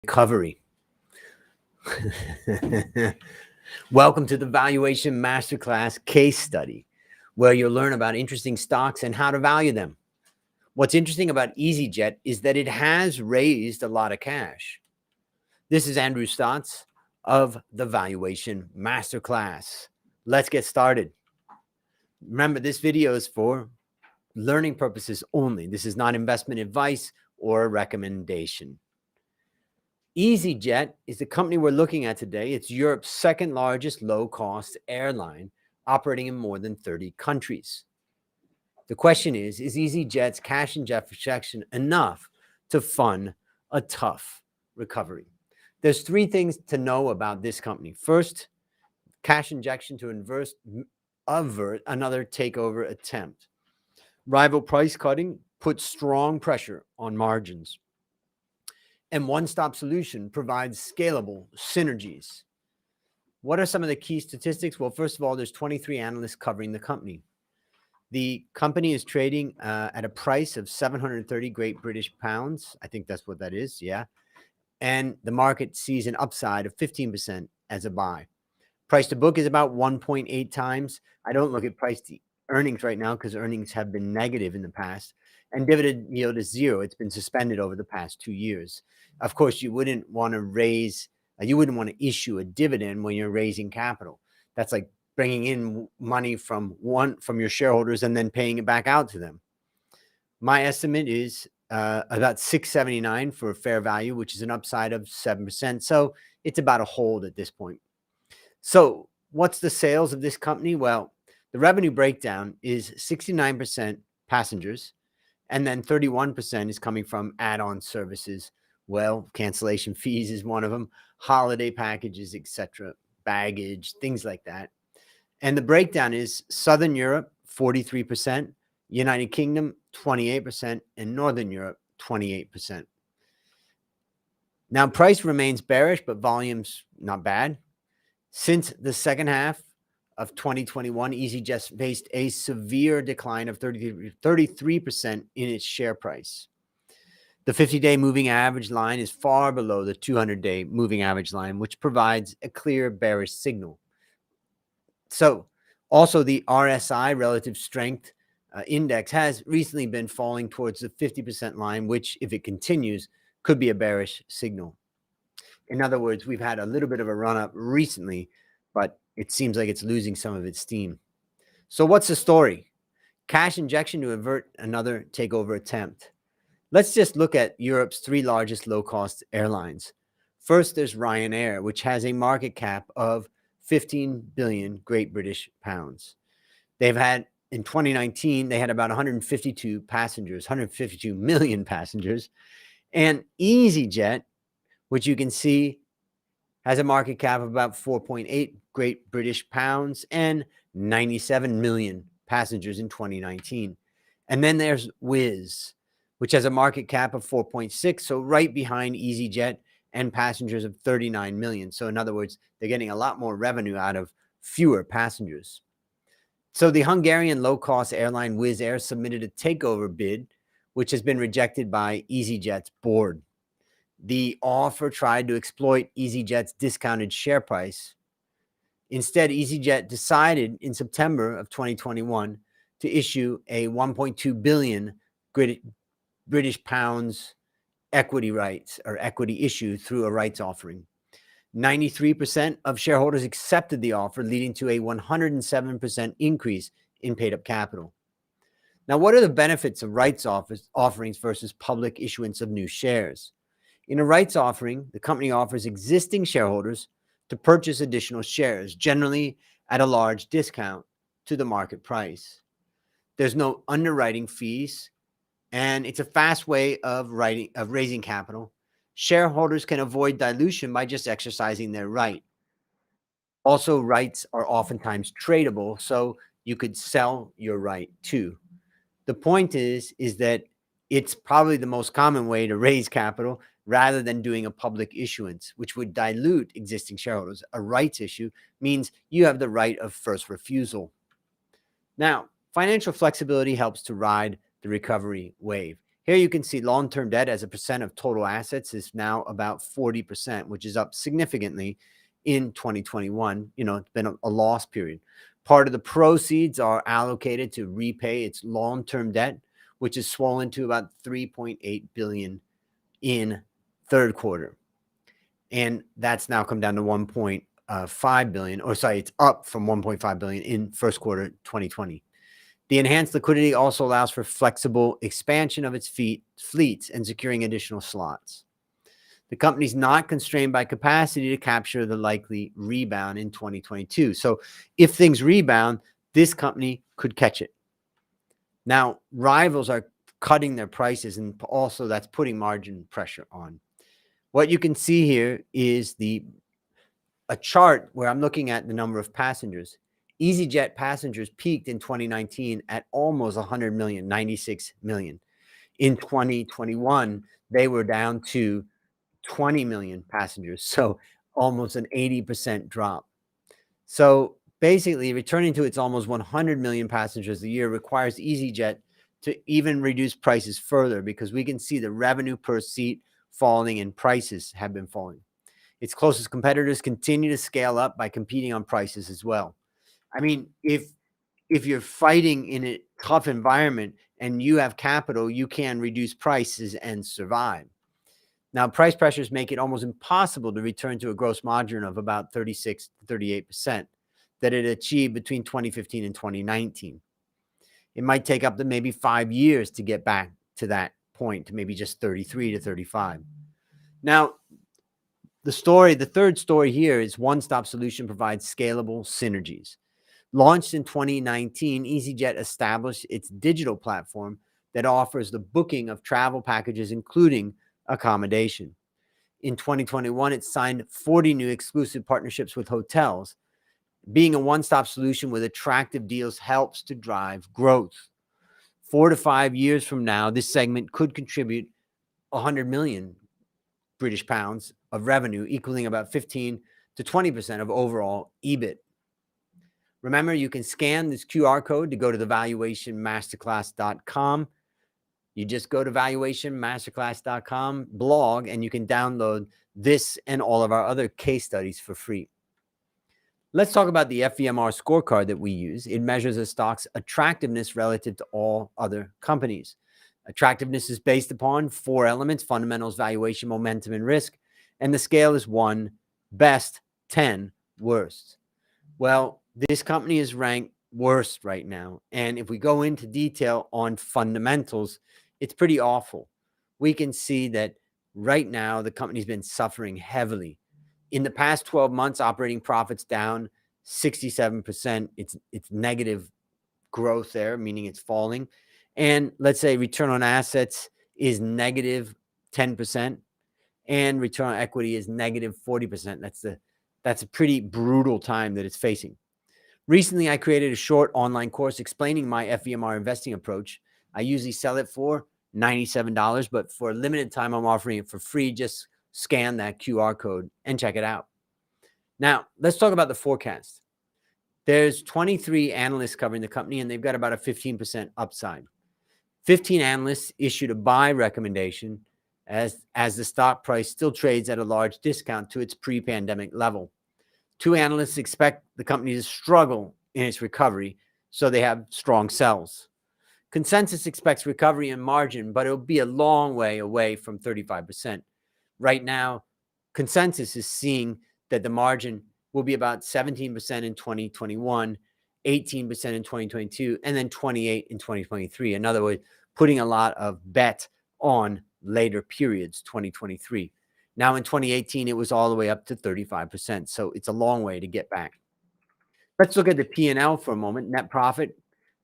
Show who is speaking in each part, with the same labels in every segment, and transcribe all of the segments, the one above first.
Speaker 1: Recovery. Welcome to the Valuation Master Class case study, where you'll learn about interesting stocks and how to value them. What's interesting about EasyJet is that it has raised a lot of cash. This is Andrew Stotz of the Valuation Master Class. Let's get started. Remember, this video is for learning purposes only. This is not investment advice or a recommendation. EasyJet is the company we're looking at today. It's Europe's second largest low-cost airline, operating in more than 30 countries. The question is EasyJet's cash injection enough to fund a tough recovery? There's three things to know about this company. First, cash injection to avert another takeover attempt. Rival price cutting puts strong pressure on margins. And one-stop solution provides scalable synergies. What are some of the key statistics? Well, first of all, there's 23 analysts covering the company. The company is trading at a price of 730 Great British pounds. I think that's what that is, yeah. And the market sees an upside of 15% as a buy. Price to book is about 1.8 times. I don't look at price to earnings right now because earnings have been negative in the past. And dividend yield is zero. It's been suspended over the past 2 years. Of course, you wouldn't want to issue a dividend when you're raising capital. That's like bringing in money from your shareholders and then paying it back out to them. My estimate is about $6.79 for a fair value, which is an upside of 7%. So it's about a hold at this point. So what's the sales of this company? Well, the revenue breakdown is 69% passengers, and then 31% is coming from add-on services. Well, cancellation fees is one of them, holiday packages, etc., baggage, things like that. And the breakdown is Southern Europe, 43%, United Kingdom, 28%, and Northern Europe, 28%. Now, price remains bearish, but volume's not bad. Since the second half of 2021, EasyJet faced a severe decline of 33% in its share price. The 50-day moving average line is far below the 200-day moving average line, which provides a clear bearish signal. So also the RSI, relative strength index, has recently been falling towards the 50% line, which, if it continues, could be a bearish signal. In other words, we've had a little bit of a run-up recently, but it seems like it's losing some of its steam. So what's the story? Cash injection to avert another takeover attempt. Let's just look at Europe's three largest low-cost airlines. First, there's Ryanair, which has a market cap of 15 billion Great British pounds. In 2019, they had about 152 million passengers. And EasyJet, which you can see has a market cap of about 4.8 Great British pounds and 97 million passengers in 2019. And then there's Wizz, which has a market cap of 4.6, so right behind EasyJet, and passengers of 39 million. So in other words, they're getting a lot more revenue out of fewer passengers. So the Hungarian low-cost airline Wizz Air submitted a takeover bid, which has been rejected by EasyJet's board. The offer tried to exploit EasyJet's discounted share price. Instead, EasyJet decided in September of 2021 to issue a 1.2 billion British pounds equity rights or equity issue through a rights offering. 93% of shareholders accepted the offer, leading to a 107% increase in paid-up capital. Now, what are the benefits of rights offerings versus public issuance of new shares? In a rights offering, the company offers existing shareholders to purchase additional shares, generally at a large discount to the market price. There's no underwriting fees, and it's a fast way of raising capital. Shareholders can avoid dilution by just exercising their right. Also, rights are oftentimes tradable, so you could sell your right too. The point is that it's probably the most common way to raise capital rather than doing a public issuance, which would dilute existing shareholders. A rights issue means you have the right of first refusal. Now, financial flexibility helps to ride the recovery wave. Here you can see long-term debt as a percent of total assets is now about 40%, which is up significantly in 2021. It's been a loss period. Part of the proceeds are allocated to repay its long-term debt, which is swollen to about 3.8 billion in third quarter. And that's now come down to 1.5 billion, or sorry, it's up from 1.5 billion in first quarter 2020. The enhanced liquidity also allows for flexible expansion of its fleets and securing additional slots. The company's not constrained by capacity to capture the likely rebound in 2022. So if things rebound, this company could catch it. Now, rivals are cutting their prices, and also that's putting margin pressure on. What you can see here is a chart where I'm looking at the number of passengers. EasyJet passengers peaked in 2019 at almost 100 million, 96 million. In 2021, they were down to 20 million passengers, so almost an 80% drop. So basically, returning to its almost 100 million passengers a year requires EasyJet to even reduce prices further, because we can see the revenue per seat falling and prices have been falling. Its closest competitors continue to scale up by competing on prices as well. I mean, if you're fighting in a tough environment and you have capital, you can reduce prices and survive. Now, price pressures make it almost impossible to return to a gross margin of about 36 to 38% that it achieved between 2015 and 2019. It might take up to maybe 5 years to get back to that point, to maybe just 33 to 35. Now, the third story here is one-stop solution provides scalable synergies. Launched in 2019, EasyJet established its digital platform that offers the booking of travel packages, including accommodation. In 2021, it signed 40 new exclusive partnerships with hotels. Being a one-stop solution with attractive deals helps to drive growth. 4 to 5 years from now, this segment could contribute 100 million British pounds of revenue, equaling about 15 to 20% of overall EBIT. Remember, you can scan this QR code to go to the valuationmasterclass.com. You just go to valuationmasterclass.com blog, and you can download this and all of our other case studies for free. Let's talk about the FVMR Scorecard that we use. It measures a stock's attractiveness relative to all other companies. Attractiveness is based upon 4 elements: fundamentals, valuation, momentum, and risk. And the scale is 1, best, 10, worst. Well, this company is ranked worst right now. And if we go into detail on fundamentals, it's pretty awful. We can see that right now the company's been suffering heavily. In the past 12 months, operating profits down 67%. It's negative growth there, meaning it's falling. And let's say return on assets is negative 10%, and return on equity is negative 40%. That's a pretty brutal time that it's facing. Recently, I created a short online course explaining my FVMR investing approach. I usually sell it for $97, but for a limited time, I'm offering it for free. Just scan that QR code and check it out. Now, let's talk about the forecast. There's 23 analysts covering the company, and they've got about a 15% upside. 15 analysts issued a buy recommendation as the stock price still trades at a large discount to its pre-pandemic level. 2 analysts expect the company to struggle in its recovery, so they have strong sells. Consensus expects recovery in margin, but it'll be a long way away from 35%. Right now, consensus is seeing that the margin will be about 17% in 2021, 18% in 2022, and then 28% in 2023. In other words, putting a lot of bet on later periods, 2023. Now in 2018, it was all the way up to 35%. So it's a long way to get back. Let's look at the P&L for a moment. Net profit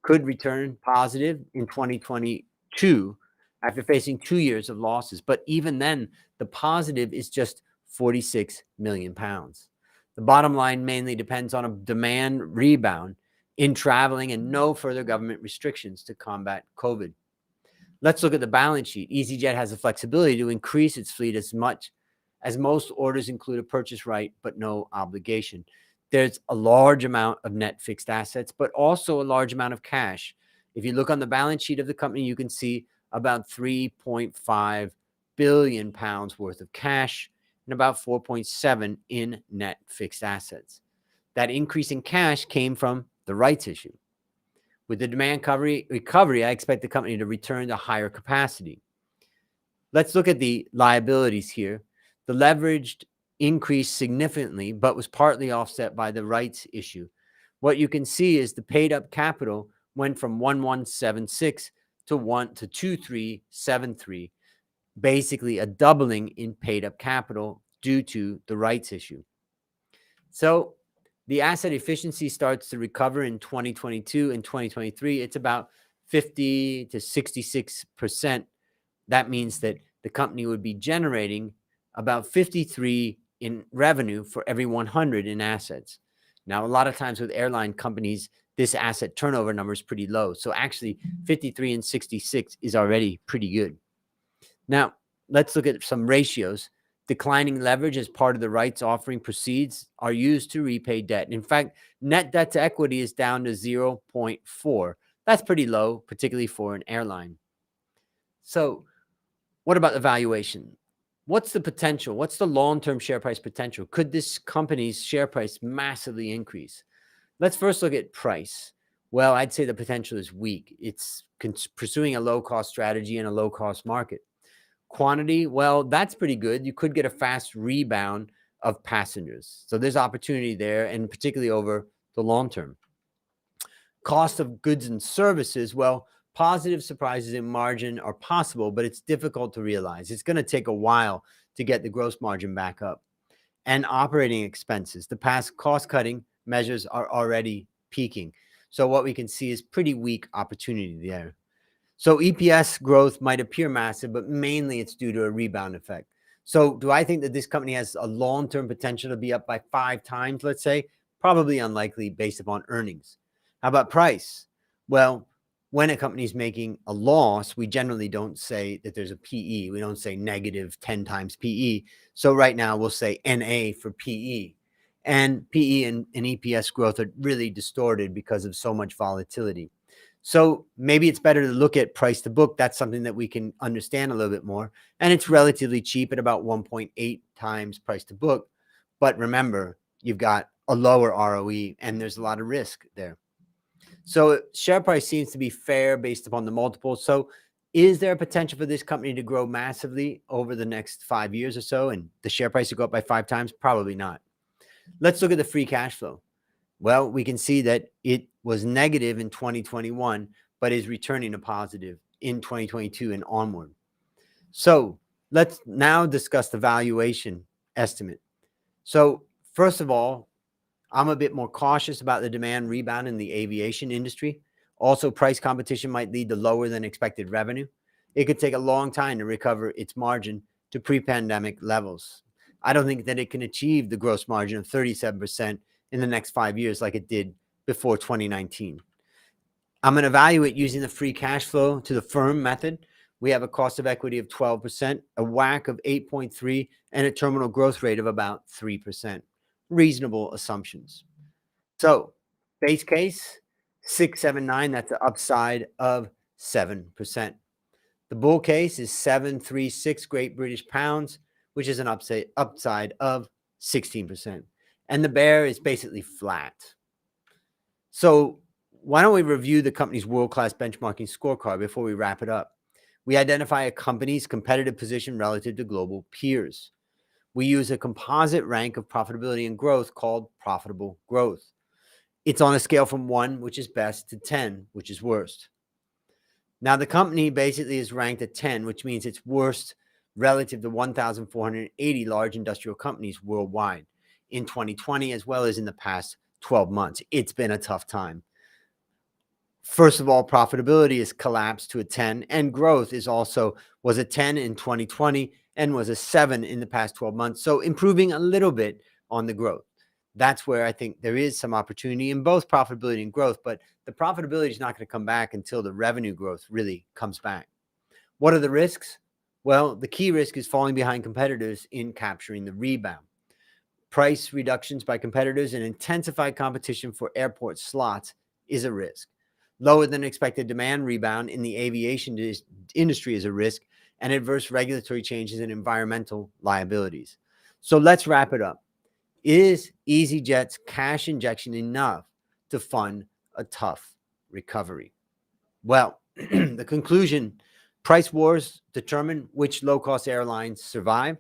Speaker 1: could return positive in 2022 after facing 2 years of losses. But even then, the positive is just 46 million pounds. The bottom line mainly depends on a demand rebound in traveling and no further government restrictions to combat COVID. Let's look at the balance sheet. EasyJet has the flexibility to increase its fleet as much as most orders include a purchase right, but no obligation. There's a large amount of net fixed assets, but also a large amount of cash. If you look on the balance sheet of the company, you can see about 3.5 billion pounds worth of cash and about 4.7 in net fixed assets. That increase in cash came from the rights issue. With the demand recovery, I expect the company to return to higher capacity. Let's look at the liabilities here. The leveraged increased significantly, but was partly offset by the rights issue. What you can see is the paid up capital went from 1176 to 2373, basically a doubling in paid up capital due to the rights issue. So the asset efficiency starts to recover in 2022 and 2023. It's about 50 to 66%. That means that the company would be generating about 53 in revenue for every 100 in assets. Now, a lot of times with airline companies, this asset turnover number is pretty low. So actually 53 and 66 is already pretty good. Now, let's look at some ratios. Declining leverage as part of the rights offering proceeds are used to repay debt. In fact, net debt to equity is down to 0.4. That's pretty low, particularly for an airline. So what about the valuation? What's the potential? What's the long-term share price potential? Could this company's share price massively increase? Let's first look at price. Well, I'd say the potential is weak. It's pursuing a low-cost strategy in a low-cost market. Quantity, well, that's pretty good. You could get a fast rebound of passengers. So there's opportunity there, and particularly over the long term. Cost of goods and services, well, positive surprises in margin are possible, but it's difficult to realize. It's going to take a while to get the gross margin back up. And operating expenses, the past cost-cutting measures are already peaking. So what we can see is pretty weak opportunity there. So EPS growth might appear massive, but mainly it's due to a rebound effect. So do I think that this company has a long-term potential to be up by 5 times, let's say? Probably unlikely based upon earnings. How about price? Well, when a company is making a loss, we generally don't say that there's a PE. We don't say negative 10 times PE. So right now we'll say NA for PE. And PE and EPS growth are really distorted because of so much volatility. So maybe it's better to look at price to book. That's something that we can understand a little bit more. And it's relatively cheap at about 1.8 times price to book. But remember, you've got a lower ROE and there's a lot of risk there. So share price seems to be fair based upon the multiple. So is there a potential for this company to grow massively over the next 5 years or so and the share price to go up by 5 times? Probably not. Let's look at the free cash flow. Well, we can see that it was negative in 2021, but is returning to positive in 2022 and onward. So let's now discuss the valuation estimate. So first of all, I'm a bit more cautious about the demand rebound in the aviation industry. Also, price competition might lead to lower than expected revenue. It could take a long time to recover its margin to pre-pandemic levels. I don't think that it can achieve the gross margin of 37% in the next 5 years like it did before 2019. I'm going to evaluate using the free cash flow to the firm method. We have a cost of equity of 12%, a WACC of 8.3, and a terminal growth rate of about 3%. Reasonable assumptions. So base case, 679, that's an upside of 7%. The bull case is 736 Great British pounds, which is an upside of 16%. And the bear is basically flat. So why don't we review the company's world-class benchmarking scorecard before we wrap it up? We identify a company's competitive position relative to global peers. We use a composite rank of profitability and growth called profitable growth. It's on a scale from 1, which is best, to 10, which is worst. Now, the company basically is ranked at 10, which means it's worst relative to 1,480 large industrial companies worldwide in 2020, as well as in the past 12 months. It's been a tough time. First of all, profitability has collapsed to a 10, and growth was a 10 in 2020 and was a 7 in the past 12 months. So improving a little bit on the growth. That's where I think there is some opportunity in both profitability and growth, but the profitability is not going to come back until the revenue growth really comes back. What are the risks? Well, the key risk is falling behind competitors in capturing the rebound. Price reductions by competitors and intensified competition for airport slots is a risk. Lower than expected demand rebound in the aviation industry is a risk, and adverse regulatory changes in environmental liabilities. So let's wrap it up. Is EasyJet's cash injection enough to fund a tough recovery? Well, the conclusion: price wars determine which low-cost airlines survive.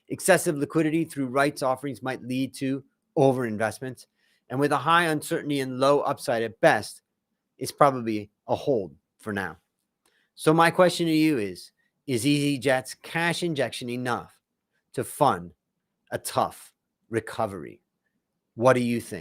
Speaker 1: Excessive liquidity through rights offerings might lead to overinvestment. And with a high uncertainty and low upside at best, it's probably a hold for now. So my question to you is EasyJet's cash injection enough to fund a tough recovery? What do you think?